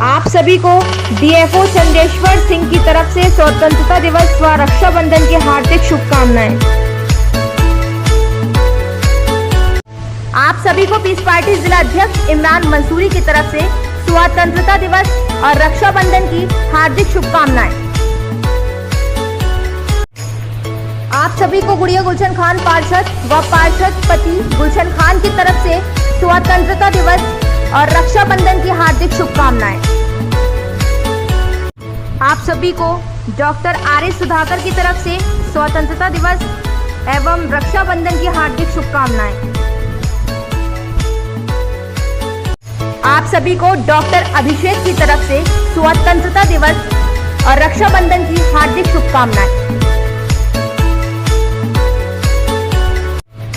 आप सभी को डीएफओ चंदेश्वर सिंह की तरफ से स्वतंत्रता दिवस व रक्षाबंधन की हार्दिक शुभकामनाएं। आप सभी को पीस पार्टी जिला अध्यक्ष इमरान मंसूरी की तरफ से स्वतंत्रता दिवस और रक्षाबंधन की हार्दिक शुभकामनाएं। आप सभी को गुड़िया गुलशन खान पार्षद व पार्षद पति गुलशन खान की तरफ से स्वतंत्रता दिवस और रक्षाबंधन की हार्दिक शुभकामनाएं। आप सभी को डॉक्टर आर.एस. सुधाकर की तरफ से स्वतंत्रता दिवस एवं रक्षाबंधन की हार्दिक शुभकामनाएं। आप सभी को डॉक्टर अभिषेक की तरफ से स्वतंत्रता दिवस और रक्षाबंधन की हार्दिक शुभकामनाएं।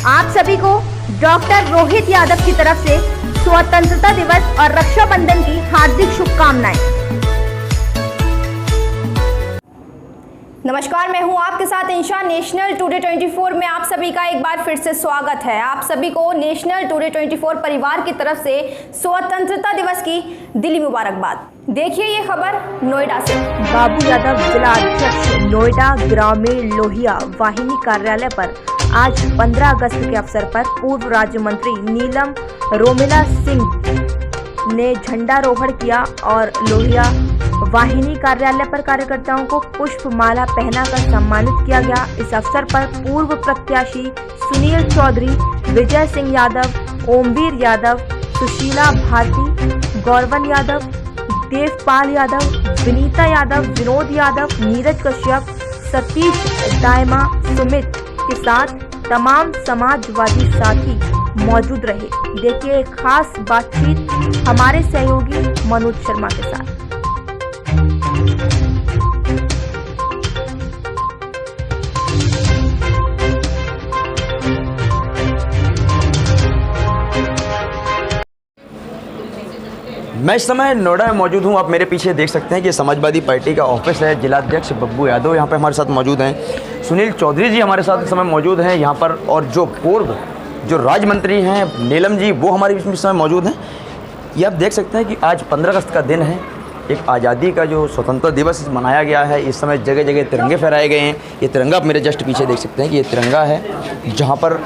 आप सभी को डॉक्टर रोहित यादव की तरफ से स्वतंत्रता दिवस और रक्षाबंधन की हार्दिक शुभकामनाएं। नमस्कार, मैं हूं आपके साथ इंशा। नेशनल टुडे 24 में आप सभी का एक बार फिर से स्वागत है। आप सभी को नेशनल टुडे 24 परिवार की तरफ से स्वतंत्रता दिवस की दिली मुबारकबाद। देखिए ये खबर नोएडा से। बाबू यादव जिला अध्यक्ष नोएडा ग्रामीण लोहिया वाहिनी कार्यालय पर आज 15 अगस्त के अवसर पर पूर्व राज्य मंत्री नीलम रोमिला सिंह ने झंडारोहण किया और लोहिया वाहिनी कार्यालय पर कार्यकर्ताओं को पुष्प माला पहनाकर सम्मानित किया गया। इस अवसर पर पूर्व प्रत्याशी सुनील चौधरी, विजय सिंह यादव, ओमवीर यादव, सुशीला भारती, गौरवन यादव, देवपाल यादव, विनीता यादव, विनोद यादव, नीरज कश्यप, सतीश दायमा, सुमित के साथ तमाम समाजवादी साथी मौजूद रहे। देखिए एक खास बातचीत हमारे सहयोगी मनोज शर्मा के साथ। मैं इस समय नोएडा में मौजूद हूँ। आप मेरे पीछे देख सकते हैं कि समाजवादी पार्टी का ऑफिस है। जिलाध्यक्ष बब्बू यादव यहाँ पे हमारे साथ मौजूद हैं। सुनील चौधरी जी हमारे साथ इस समय मौजूद हैं यहाँ पर, और जो पूर्व राज्य मंत्री हैं नीलम जी, वो हमारे बीच में इस समय मौजूद हैं। ये आप देख सकते हैं कि आज 15 अगस्त का दिन है। एक आज़ादी का जो स्वतंत्रता दिवस मनाया गया है। इस समय जगह जगह तिरंगे फहराए गए हैं। ये तिरंगा आप मेरे जस्ट पीछे देख सकते हैं कि ये तिरंगा है, जहाँ पर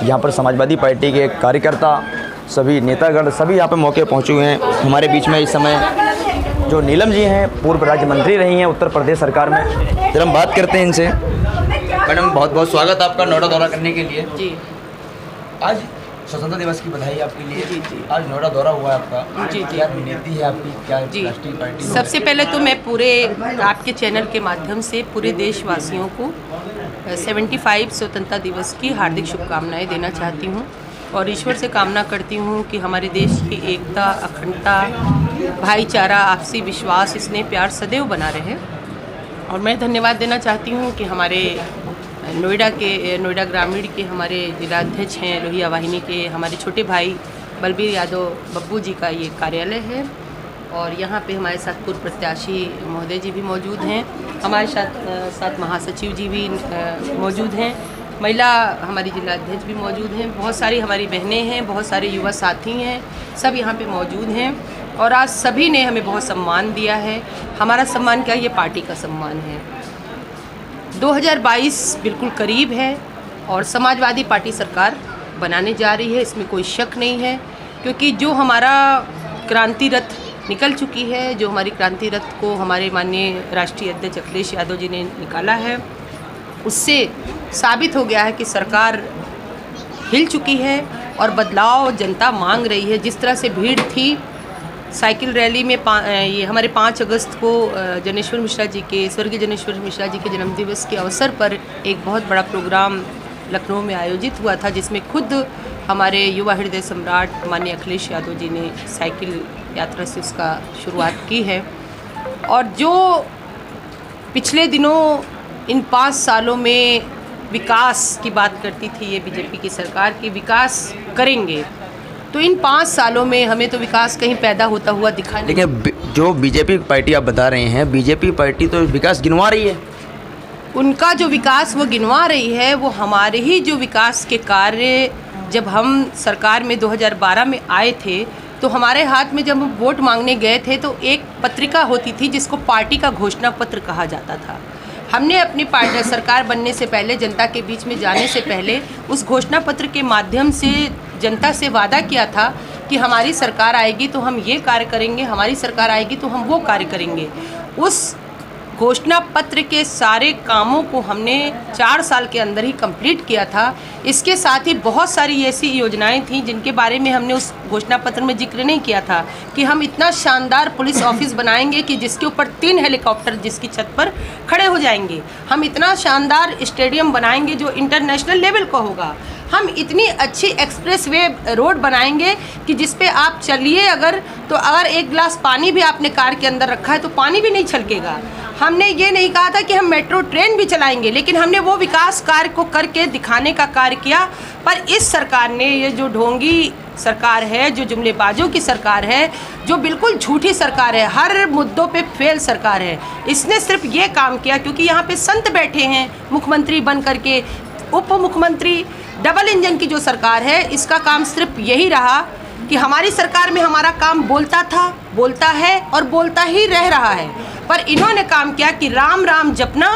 यहाँ पर समाजवादी पार्टी के कार्यकर्ता, सभी नेतागण सभी यहाँ पे मौके पहुँचे हुए हैं। हमारे बीच में इस समय जो नीलम जी हैं, पूर्व राज्य मंत्री रही हैं उत्तर प्रदेश सरकार में। फिर हम बात करते हैं इनसे। मैडम, बहुत बहुत स्वागत आपका नोएडा दौरा करने के लिए। जी, आज स्वतंत्रता दिवस की बधाई आपके लिए। जी जी। आज नोएडा दौरा हुआ है आपका। जी जी। क्या रणनीति है आपकी, क्या जी। राष्ट्रीय पार्टी? सबसे पहले तो मैं पूरे आपके चैनल के माध्यम से पूरे देशवासियों को 75 स्वतंत्रता दिवस की हार्दिक शुभकामनाएं देना चाहती हूं और ईश्वर से कामना करती हूं कि हमारे देश की एकता, अखंडता, भाईचारा, आपसी विश्वास, स्नेह, प्यार सदैव बना रहे। और मैं धन्यवाद देना चाहती हूं कि हमारे नोएडा ग्रामीण के हमारे जिलाध्यक्ष हैं लोहिया वाहिनी के, हमारे छोटे भाई बलबीर यादव बब्बू जी का ये कार्यालय है। और यहाँ पे हमारे साथ पूर्व प्रत्याशी महोदय जी भी मौजूद हैं। हमारे साथ महासचिव जी भी मौजूद हैं। महिला हमारी जिलाध्यक्ष भी मौजूद हैं। बहुत सारी हमारी बहनें हैं, बहुत सारे युवा साथी हैं, सब यहाँ पे मौजूद हैं। और आज सभी ने हमें बहुत सम्मान दिया है। हमारा सम्मान क्या, ये पार्टी का सम्मान है। 2022 बिल्कुल करीब है और समाजवादी पार्टी सरकार बनाने जा रही है, इसमें कोई शक नहीं है। क्योंकि जो हमारा क्रांति रथ निकल चुकी है, जो हमारी क्रांति रथ को हमारे माननीय राष्ट्रीय अध्यक्ष अखिलेश यादव जी ने निकाला है, उससे साबित हो गया है कि सरकार हिल चुकी है और बदलाव जनता मांग रही है। जिस तरह से भीड़ थी साइकिल रैली में, ये हमारे 5 अगस्त को जनेश्वर मिश्रा जी के, स्वर्गीय जनेश्वर मिश्रा जी के जन्मदिवस के अवसर पर एक बहुत बड़ा प्रोग्राम लखनऊ में आयोजित हुआ था, जिसमें खुद हमारे युवा हृदय सम्राट माननीय अखिलेश यादव जी ने साइकिल यात्रा से उसका शुरुआत की है। और जो पिछले दिनों इन 5 सालों में विकास की बात करती थी ये बीजेपी की सरकार, की विकास करेंगे, तो इन 5 सालों में हमें तो विकास कहीं पैदा होता हुआ दिखा नहीं। लेकिन जो बीजेपी पार्टी आप बता रहे हैं, बीजेपी पार्टी तो विकास गिनवा रही है। उनका जो विकास वो गिनवा रही है, वो हमारे ही जो विकास के कार्य जब हम सरकार में 2012 में आए थे तो हमारे हाथ में जब हम वोट मांगने गए थे तो एक पत्रिका होती थी जिसको पार्टी का घोषणा पत्र कहा जाता था। हमने अपनी पार्टी सरकार बनने से पहले, जनता के बीच में जाने से पहले, उस घोषणा पत्र के माध्यम से जनता से वादा किया था कि हमारी सरकार आएगी तो हम ये कार्य करेंगे, हमारी सरकार आएगी तो हम वो कार्य करेंगे। उस घोषणा पत्र के सारे कामों को हमने 4 साल के अंदर ही कंप्लीट किया था। इसके साथ ही बहुत सारी ऐसी योजनाएं थीं जिनके बारे में हमने उस घोषणा पत्र में जिक्र नहीं किया था कि हम इतना शानदार पुलिस ऑफिस बनाएंगे कि जिसके ऊपर 3 हेलीकॉप्टर जिसकी छत पर खड़े हो जाएंगे। हम इतना शानदार स्टेडियम बनाएंगे जो इंटरनेशनल लेवल का होगा। हम इतनी अच्छी एक्सप्रेस वे रोड बनाएंगे कि जिस पे आप चलिए अगर एक गिलास पानी भी आपने कार के अंदर रखा है तो पानी भी नहीं छलकेगा। हमने ये नहीं कहा था कि हम मेट्रो ट्रेन भी चलाएंगे, लेकिन हमने वो विकास कार्य को करके दिखाने का कार्य किया। पर इस सरकार ने, ये जो ढोंगी सरकार है, जो जुमलेबाजों की सरकार है, जो बिल्कुल झूठी सरकार है, हर मुद्दों पे फेल सरकार है, इसने सिर्फ ये काम किया क्योंकि यहाँ पे संत बैठे हैं मुख्यमंत्री बन करके, उप मुख्यमंत्री, डबल इंजन की जो सरकार है, इसका काम सिर्फ यही रहा कि हमारी सरकार में हमारा काम बोलता था, बोलता है और बोलता ही रह रहा है। पर इन्होंने काम किया कि राम राम जपना,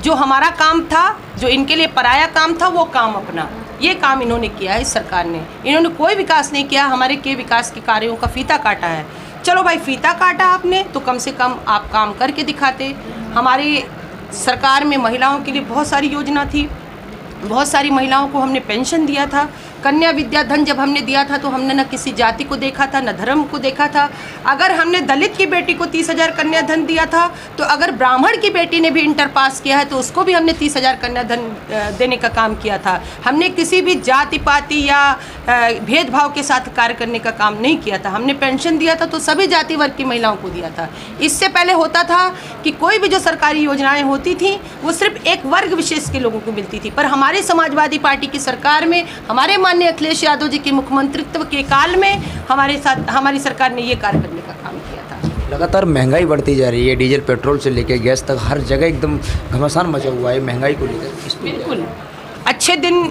जो हमारा काम था, जो इनके लिए पराया काम था, वो काम अपना, ये काम इन्होंने किया है। इस सरकार ने, इन्होंने कोई विकास नहीं किया, हमारे के विकास के कार्यों का फीता काटा है। चलो भाई, फीता काटा आपने तो कम से कम आप काम करके दिखाते। हमारी सरकार में महिलाओं के लिए बहुत सारी योजना थी, बहुत सारी महिलाओं को हमने पेंशन दिया था। कन्या विद्या धन जब हमने दिया था तो हमने न किसी जाति को देखा था, न धर्म को देखा था। अगर हमने दलित की बेटी को 30,000 कन्या धन दिया था, तो अगर ब्राह्मण की बेटी ने भी इंटर पास किया है तो उसको भी हमने 30,000 कन्या धन देने का काम किया था। हमने किसी भी जाति पाति या भेदभाव के साथ कार्य करने का काम नहीं किया था। हमने पेंशन दिया था तो सभी जाति वर्ग की महिलाओं को दिया था। इससे पहले होता था कि कोई भी जो सरकारी योजनाएं होती थी वो सिर्फ एक वर्ग विशेष के लोगों को मिलती थी। पर हमारी समाजवादी पार्टी की सरकार में, हमारे माननीय अखिलेश यादव जी के मुख्यमंत्रित्व के काल में हमारी सरकार ने ये कार्य करने का काम किया था। लगातार महंगाई बढ़ती जा रही है, डीजल पेट्रोल से लेकर गैस तक हर जगह एकदम घमासान मचा हुआ है महंगाई को लेकर। बिल्कुल अच्छे दिन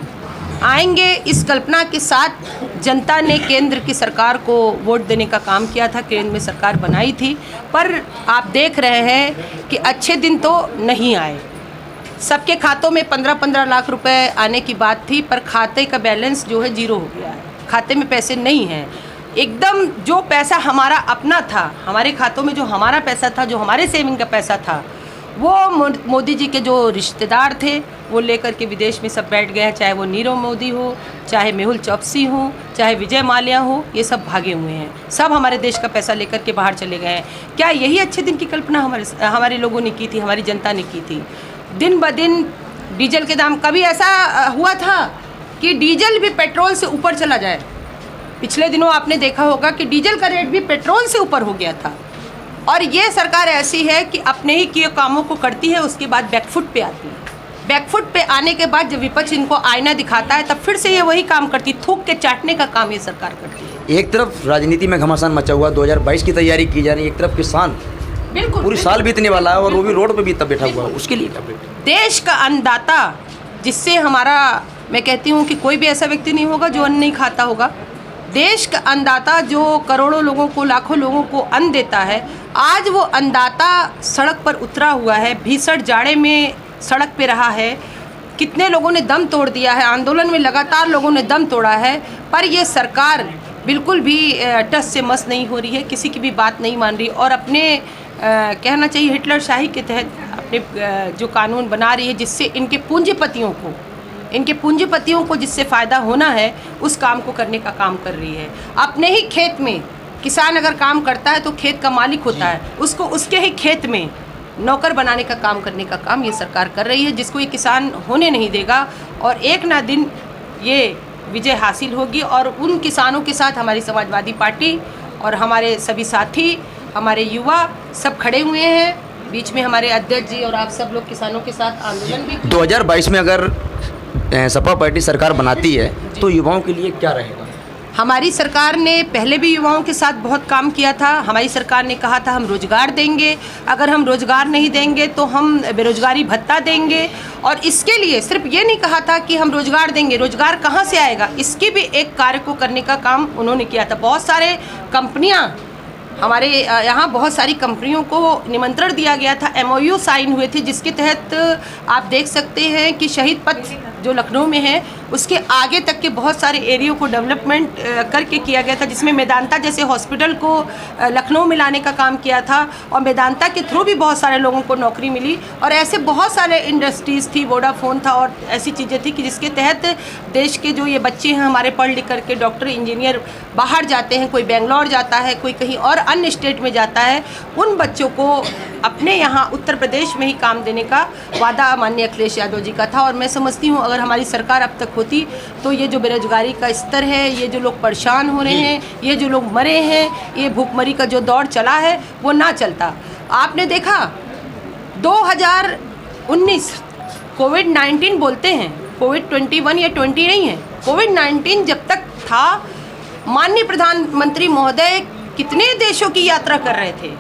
आएंगे, इस कल्पना के साथ जनता ने केंद्र की सरकार को वोट देने का काम किया था, केंद्र में सरकार बनाई थी। पर आप देख रहे हैं कि अच्छे दिन तो नहीं आए। सबके खातों में 15-15 लाख रुपए आने की बात थी, पर खाते का बैलेंस जो है 0 हो गया है। खाते में पैसे नहीं हैं। एकदम जो पैसा हमारा अपना था, हमारे खातों में जो हमारा पैसा था, जो हमारे सेविंग का पैसा था, वो मोदी जी के जो रिश्तेदार थे वो लेकर के विदेश में सब बैठ गए हैं। चाहे वो नीरव मोदी हो, चाहे मेहुल चौकसी हो, चाहे विजय माल्या हो, ये सब भागे हुए हैं। सब हमारे देश का पैसा लेकर के बाहर चले गए हैं। क्या यही अच्छे दिन की कल्पना हमारे लोगों ने की थी, हमारी जनता ने की थी? दिन ब दिन डीजल के दाम, कभी ऐसा हुआ था कि डीजल भी पेट्रोल से ऊपर चला जाए? पिछले दिनों आपने देखा होगा कि डीजल का रेट भी पेट्रोल से ऊपर हो गया था। और ये सरकार ऐसी है कि अपने ही किए कामों को करती है, उसके बाद बैकफुट पे आती है। बैकफुट पे आने के बाद जब विपक्ष इनको आईना दिखाता है तब फिर से ये वही काम करती, थूक के चाटने का काम ये सरकार करती है। एक तरफ राजनीति में घमासान मचा हुआ, 2022 की तैयारी की जा रही है, एक तरफ किसान बिल्कुल पूरी साल बीतने वाला है और वो भी रोड पे भी तब बैठा हुआ है, उसके लिए क्या बेटा? देश का अन्नदाता, जिससे हमारा, मैं कहती हूँ कि कोई भी ऐसा व्यक्ति नहीं होगा जो अन्न नहीं खाता होगा। देश का अन्नदाता जो करोड़ों लोगों को, लाखों लोगों को अन्न देता है, आज वो अन्नदाता सड़क पर उतरा हुआ है, भीषण जाड़े में सड़क पे रहा है। कितने लोगों ने दम तोड़ दिया है, आंदोलन में लगातार लोगों ने दम तोड़ा है। पर ये सरकार बिल्कुल भी टस से मस नहीं हो रही है, किसी की भी बात नहीं मान रही और अपने कहना चाहिए हिटलर शाही के तहत अपने जो कानून बना रही है, जिससे इनके पूंजीपतियों को जिससे फ़ायदा होना है उस काम को करने का काम कर रही है। अपने ही खेत में किसान अगर काम करता है तो खेत का मालिक होता है, उसको उसके ही खेत में नौकर बनाने का काम करने का काम ये सरकार कर रही है, जिसको ये किसान होने नहीं देगा। और एक ना दिन ये विजय हासिल होगी और उन किसानों के साथ हमारी समाजवादी पार्टी और हमारे सभी साथी, हमारे युवा सब खड़े हुए हैं। बीच में हमारे अध्यक्ष जी और आप सब लोग किसानों के साथ आंदोलन भी। 2022 में अगर सपा पार्टी सरकार बनाती है तो युवाओं के लिए क्या रहेगा? हमारी सरकार ने पहले भी युवाओं के साथ बहुत काम किया था। हमारी सरकार ने कहा था हम रोज़गार देंगे, अगर हम रोज़गार नहीं देंगे तो हम बेरोज़गारी भत्ता देंगे। और इसके लिए सिर्फ ये नहीं कहा था कि हम रोज़गार देंगे, रोज़गार कहाँ से आएगा, इसकी भी एक कार्य को करने का काम उन्होंने किया था। बहुत सारे कंपनियाँ हमारे यहाँ, बहुत सारी कंपनियों को निमंत्रण दिया गया था, MOU साइन हुए थे, जिसके तहत आप देख सकते हैं कि शहीद पथ जो लखनऊ में है उसके आगे तक के बहुत सारे एरियो को डेवलपमेंट करके किया गया था, जिसमें मेदांता जैसे हॉस्पिटल को लखनऊ में लाने का काम किया था और मेदांता के थ्रू भी बहुत सारे लोगों को नौकरी मिली। और ऐसे बहुत सारे इंडस्ट्रीज़ थी, वोडाफोन था और ऐसी चीज़ें थी कि जिसके तहत देश के जो ये बच्चे हैं हमारे पढ़ लिख करके डॉक्टर इंजीनियर बाहर जाते हैं, कोई बेंगलोर जाता है, कोई कहीं और अन्य स्टेट में जाता है, उन बच्चों को अपने यहाँ उत्तर प्रदेश में ही काम देने का वादा माननीय अखिलेश यादव जी का था। और मैं समझती हूँ अगर हमारी सरकार अब तक होती तो ये जो बेरोजगारी का स्तर है, ये जो लोग परेशान हो रहे हैं, ये जो लोग मरे हैं, ये भूखमरी का जो दौर चला है वो ना चलता। आपने देखा 2019 कोविड-19 बोलते हैं, कोविड-21 या 20 नहीं है, कोविड-19 जब तक था माननीय प्रधानमंत्री महोदय कितने देशों की यात्रा कर रहे थे,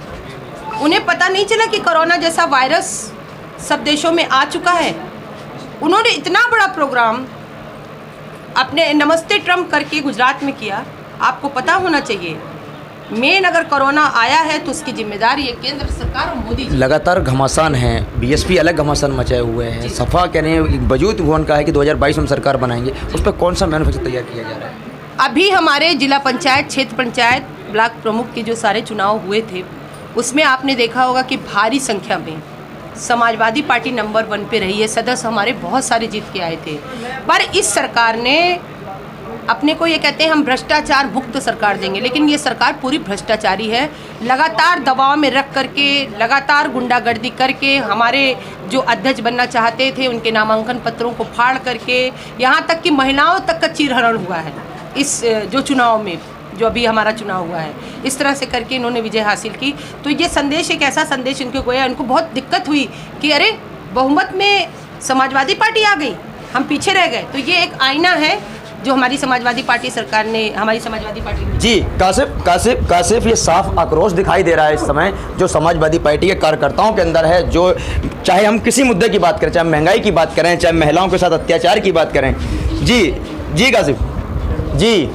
उन्हें पता नहीं चला कि कोरोना जैसा वायरस सब देशों में आ चुका है। उन्होंने इतना बड़ा प्रोग्राम अपने नमस्ते ट्रम्प करके गुजरात में किया। आपको पता होना चाहिए मेन अगर कोरोना आया है तो उसकी जिम्मेदारी है केंद्र सरकार और मोदी जी। लगातार घमासान है, बीएसपी अलग घमासान मचाए हुए हैं, सपा कह रहे हैं, वजूद भवन का है कि 2022 में सरकार बनाएंगे, उस पर कौन सा मैनिफेस्टो तैयार किया जा रहा है? अभी हमारे जिला पंचायत, क्षेत्र पंचायत, ब्लॉक प्रमुख के जो सारे चुनाव हुए थे उसमें आपने देखा होगा कि भारी संख्या में समाजवादी पार्टी नंबर 1 पे रही है। सदस्य हमारे बहुत सारे जीत के आए थे, पर इस सरकार ने अपने को ये कहते हैं हम भ्रष्टाचार मुक्त सरकार देंगे, लेकिन ये सरकार पूरी भ्रष्टाचारी है। लगातार दबाव में रख करके, लगातार गुंडागर्दी करके हमारे जो अध्यक्ष बनना चाहते थे उनके नामांकन पत्रों को फाड़ करके, यहाँ तक कि महिलाओं तक का चीरहरण हुआ है इस जो चुनाव में, जो अभी हमारा चुनाव हुआ है, इस तरह से करके इन्होंने विजय हासिल की। तो ये संदेश एक ऐसा संदेश इनको गया, इनको बहुत दिक्कत हुई कि अरे बहुमत में समाजवादी पार्टी आ गई, हम पीछे रह गए। तो ये एक आईना है जो हमारी समाजवादी पार्टी सरकार ने, हमारी समाजवादी पार्टी ने। जी कासिफ ये साफ आक्रोश दिखाई दे रहा है इस समय जो समाजवादी पार्टी के कार्यकर्ताओं के अंदर है, जो चाहे हम किसी मुद्दे की बात करें, चाहे महंगाई की बात करें, चाहे महिलाओं के साथ अत्याचार की बात करें। जी कासिफ जी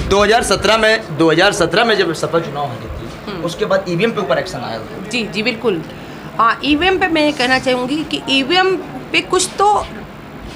2017 में जब सपा चुनाव हुई थी उसके बाद ईवीएम पे ऊपर एक्शन आया था। जी बिल्कुल। हाँ, ईवीएम पे मैं ये कहना चाहूँगी कि ईवीएम पे कुछ तो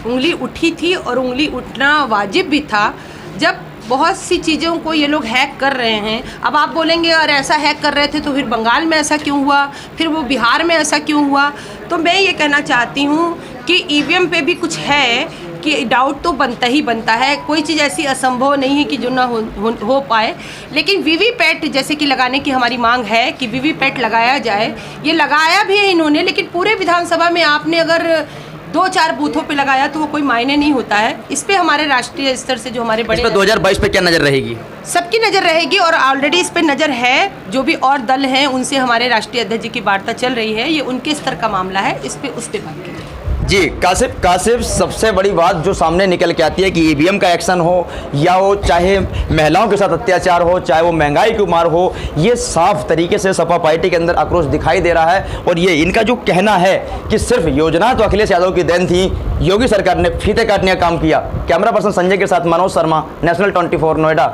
उंगली उठी थी और उंगली उठना वाजिब भी था। जब बहुत सी चीज़ों को ये लोग हैक कर रहे हैं, अब आप बोलेंगे और ऐसा हैक कर रहे थे तो फिर बंगाल में ऐसा क्यों हुआ, फिर वो बिहार में ऐसा क्यों हुआ। तो मैं ये कहना चाहती हूँ कि ईवीएम पे भी कुछ है कि डाउट तो बनता ही बनता है, कोई चीज़ ऐसी असंभव नहीं है कि जो ना हो पाए। लेकिन वीवीपैट जैसे कि लगाने की हमारी मांग है कि वीवीपैट लगाया जाए। ये लगाया भी है इन्होंने, लेकिन पूरे विधानसभा में आपने अगर 2-4 बूथों पे लगाया तो वो कोई मायने नहीं होता है। इस पे हमारे राष्ट्रीय स्तर से जो हमारे बड़े 2022 पे क्या नज़र रहेगी? सबकी नज़र रहेगी और ऑलरेडी इस पे नज़र है। जो भी और दल हैं उनसे हमारे राष्ट्रीय अध्यक्ष जी की वार्ता चल रही है, ये उनके स्तर का मामला है, इस पे उस पे बात की। जी कासिफ सबसे बड़ी बात जो सामने निकल के आती है कि ईवीएम का एक्शन हो या वो चाहे महिलाओं के साथ अत्याचार हो, चाहे वो महंगाई की मार हो, ये साफ तरीके से सपा पार्टी के अंदर आक्रोश दिखाई दे रहा है। और ये इनका जो कहना है कि सिर्फ योजना तो अखिलेश यादव की देन थी, योगी सरकार ने फीते काटने का काम किया। कैमरा पर्सन संजय के साथ मनोज शर्मा, नेशनल 24 नोएडा।